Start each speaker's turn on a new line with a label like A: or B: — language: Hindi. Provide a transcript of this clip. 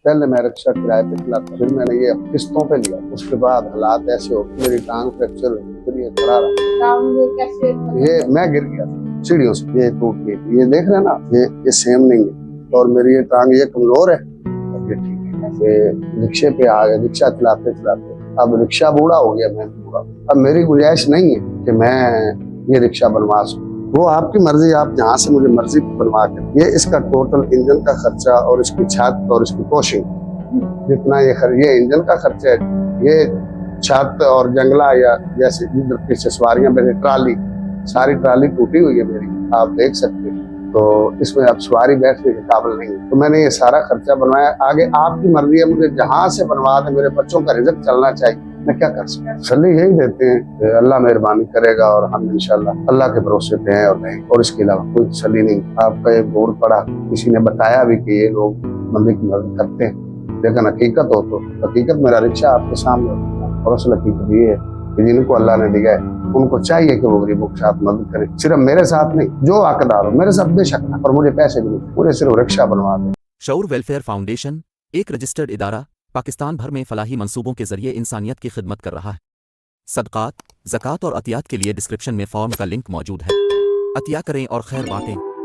A: पहले मैं रिक्शा किराए पे चलाता, फिर मैंने ये किस्तों पे लिया। उसके बाद हालात ऐसे हो मेरी टांग फ्रैक्चर हुई, फिर ये खड़ा रहा।
B: कैसे?
A: ये मैं गिर गया सीढ़ियों से, ये टूट गई। ये देख रहे हैं ना, ये सेम नहीं है। और मेरी ये टांग ये कमजोर है और ये ठीक है। ये रिक्शे पे आ गए, रिक्शा चलाते चलाते अब रिक्शा बूढ़ा हो गया, मैं बूढ़ा। अब मेरी गुंजाइश नहीं है कि मैं ये रिक्शा बनवा सकूं। वो आपकी मर्जी, आप जहाँ से मुझे मर्जी बनवा के। ये इसका टोटल इंजन का खर्चा और इसकी छत और इसकी पोशिंग, जितना ये इंजन का खर्चा है, ये छत और जंगला या जैसे पीछे सवारियां मेरी ट्राली, सारी ट्राली टूटी हुई है मेरी, आप देख सकते हैं। तो इसमें अब सवारी बैठने के काबिल नहीं है। तो मैंने ये सारा खर्चा बनवाया। आगे आपकी मर्जी है, मुझे जहाँ से बनवा दे, मेरे बच्चों का रिजल्ट चलना चाहिए, मैं क्या कर सकता हूँ। सल्ली यही देते हैं, अल्लाह मेहरबानी करेगा और हम इंशाल्लाह अल्लाह के भरोसे पे हैं और नहीं, और इसके अलावा कोई तसल्ली नहीं। आपका एक बोर्ड पड़ा, किसी ने बताया भी कि ये लोग बंदे की मदद करते हैं, लेकिन हकीकत हो तो हकीकत मेरा रिक्शा आपके सामने। और असल हकीकत ये है कि जिनको अल्लाह ने दिया है उनको चाहिए कि वो गरीबों के साथ मदद करें। सिर्फ मेरे साथ नहीं, जो हकदार हो मेरे साथ बेशक ना, और मुझे पैसे भी नहीं, मुझे सिर्फ रिक्शा बनवा दे।
C: शऊर वेलफेयर फाउंडेशन एक रजिस्टर्ड इदारा पाकिस्तान भर में फलाही मंसूबों के जरिए इंसानियत की खिदमत कर रहा है। सदकात, ज़कात और अतियात के लिए डिस्क्रिप्शन में फॉर्म का लिंक मौजूद है। अतिया करें और खैर बांटें।